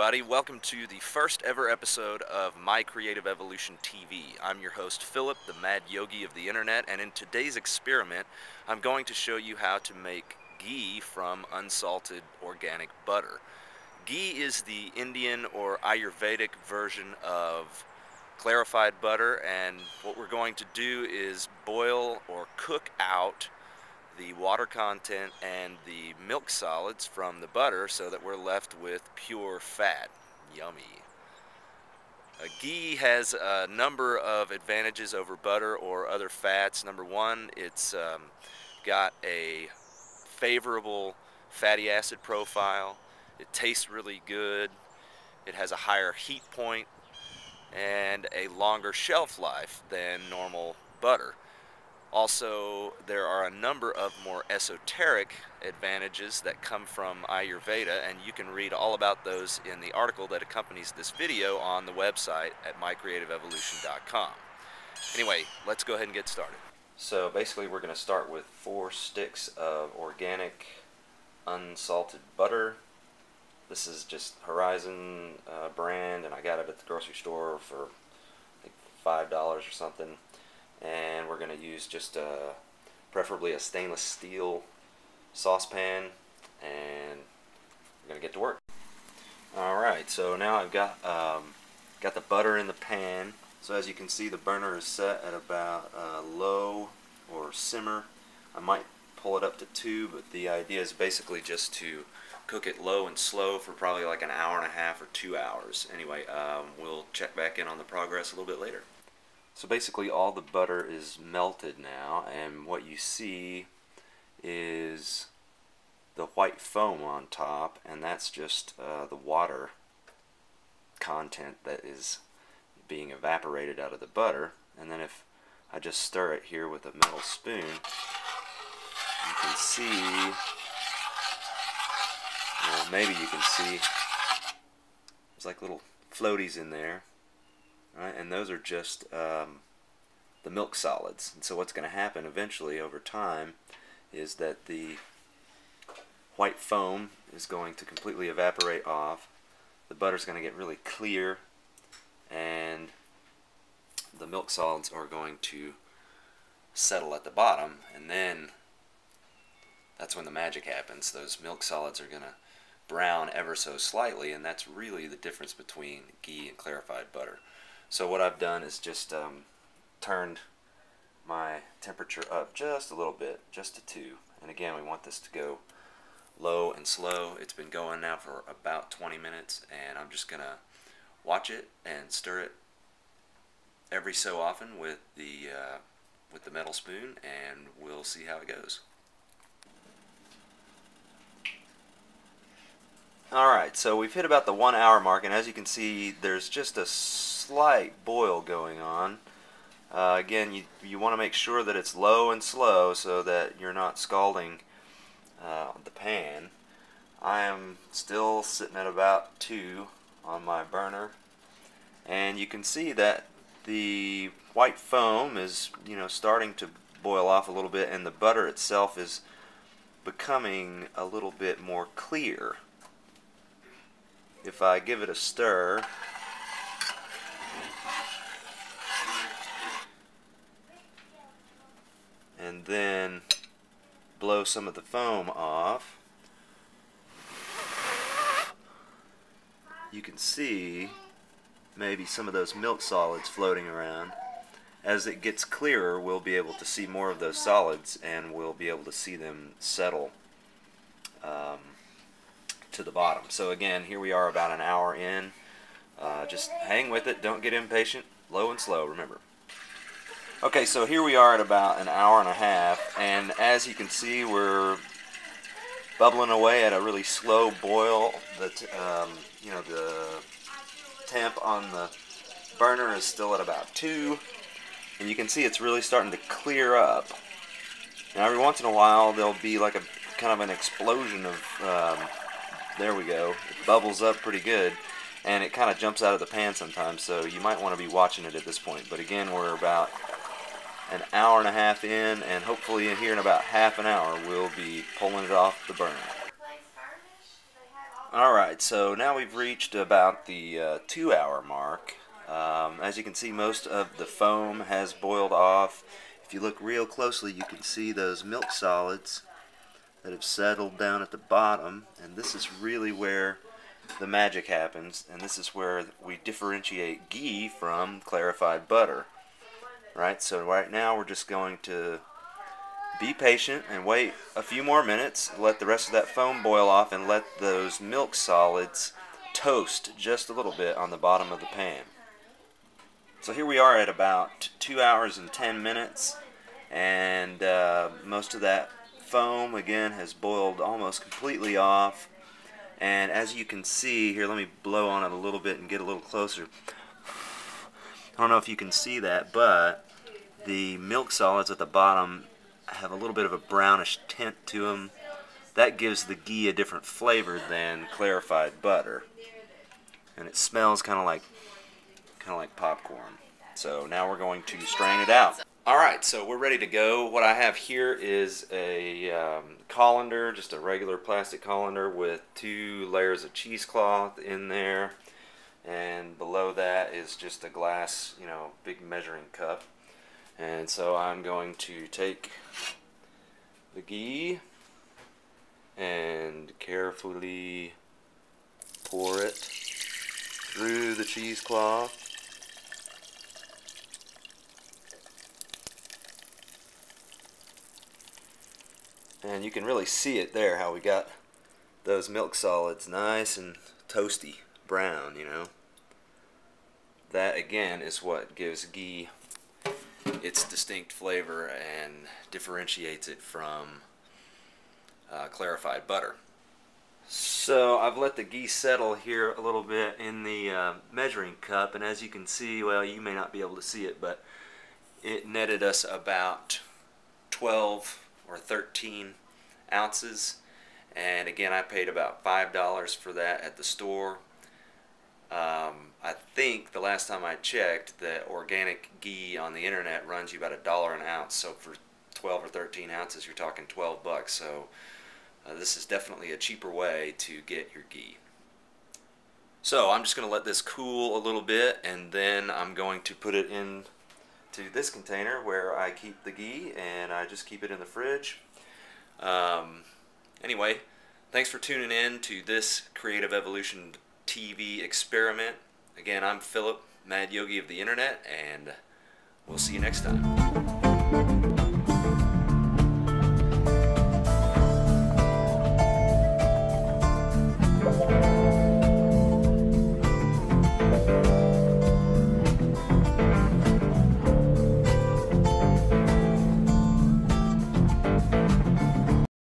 everybody. Welcome to the first ever episode of My Creative Evolution TV. I'm your host Philip, the mad yogi of the internet, and in today's experiment I'm going to show you how to make ghee from unsalted organic butter. Ghee is the Indian or Ayurvedic version of clarified butter, and what we're going to do is boil or cook out the water content and the milk solids from the butter so that we're left with pure fat. Yummy. Ghee has a number of advantages over butter or other fats. Number one, it's got a favorable fatty acid profile. It tastes really good. It has a higher heat point and a longer shelf life than normal butter. Also, there are a number of more esoteric advantages that come from Ayurveda, and you can read all about those in the article that accompanies this video on the website at mycreativeevolution.com. Anyway, let's go ahead and get started. So basically we're going to start with 4 sticks of organic unsalted butter. This is just Horizon brand, and I got it at the grocery store for I think $5 or something. And we're going to use just preferably a stainless steel saucepan, and we're going to get to work. Alright, so now I've got the butter in the pan. So as you can see, the burner is set at about low or simmer. I might pull it up to 2, but the idea is basically just to cook it low and slow for probably like an hour and a half or 2 hours. Anyway, we'll check back in on the progress a little bit later. So basically all the butter is melted now, and what you see is the white foam on top, and that's just the water content that is being evaporated out of the butter. And then if I just stir it here with a metal spoon, you can see, well, maybe you can see there's like little floaties in there. Right, and those are just the milk solids. And so what's going to happen eventually over time is that the white foam is going to completely evaporate off, the butter's going to get really clear, and the milk solids are going to settle at the bottom, and then that's when the magic happens. Those milk solids are going to brown ever so slightly, and that's really the difference between ghee and clarified butter. So what I've done is just turned my temperature up just a little bit, just to 2. And again, we want this to go low and slow. It's been going now for about 20 minutes, and I'm just going to watch it and stir it every so often with the metal spoon, and we'll see how it goes. Alright, so we've hit about the 1 hour mark, and as you can see, there's just a slight boil going on. Again, you want to make sure that it's low and slow so that you're not scalding the pan. I am still sitting at about 2 on my burner, and you can see that the white foam is, starting to boil off a little bit, and the butter itself is becoming a little bit more clear. If I give it a stir, and then blow some of the foam off, you can see maybe some of those milk solids floating around. As it gets clearer, we'll be able to see more of those solids, and we'll be able to see them settle to the bottom. So again, here we are about an hour in. Just hang with it, don't get impatient, low and slow, remember. Okay, so here we are at about an hour and a half, and as you can see, we're bubbling away at a really slow boil. The temp on the burner is still at about 2, and you can see it's really starting to clear up. Now every once in a while there'll be like a kind of an explosion of there we go. It bubbles up pretty good, and it kind of jumps out of the pan sometimes, so you might want to be watching it at this point. But again, we're about an hour and a half in, and hopefully here in about half an hour we'll be pulling it off the burner. Alright, so now we've reached about the 2 hour mark. As you can see, most of the foam has boiled off. If you look real closely, you can see those milk solids that have settled down at the bottom, and this is really where the magic happens, and this is where we differentiate ghee from clarified butter. Right, so right now we're just going to be patient and wait a few more minutes, let the rest of that foam boil off, and let those milk solids toast just a little bit on the bottom of the pan. So here we are at about 2 hours and 10 minutes, and most of that foam again has boiled almost completely off. And as you can see here, let me blow on it a little bit and get a little closer. I don't know if you can see that, but the milk solids at the bottom have a little bit of a brownish tint to them. That gives the ghee a different flavor than clarified butter, and it smells kind of like popcorn. So now we're going to strain it out. Alright, so we're ready to go. What I have here is a colander, just a regular plastic colander with 2 layers of cheesecloth in there, and below that is just a glass, big measuring cup. And so I'm going to take the ghee and carefully pour it through the cheesecloth. And you can really see it there, how we got those milk solids nice and toasty brown, That again is what gives ghee its distinct flavor and differentiates it from clarified butter. So I've let the ghee settle here a little bit in the measuring cup, and as you can see, well, you may not be able to see it, but it netted us about 12 or 13 ounces, and again, I paid about $5 for that at the store. I think the last time I checked, the organic ghee on the internet runs you about $1 an ounce, so for 12 or 13 ounces you're talking 12 bucks. So this is definitely a cheaper way to get your ghee. So I'm just going to let this cool a little bit, and then I'm going to put it into this container where I keep the ghee, and I just keep it in the fridge. Anyway, thanks for tuning in to this Creative Evolution TV experiment. Again, I'm Philip, Mad Yogi of the Internet, and we'll see you next time.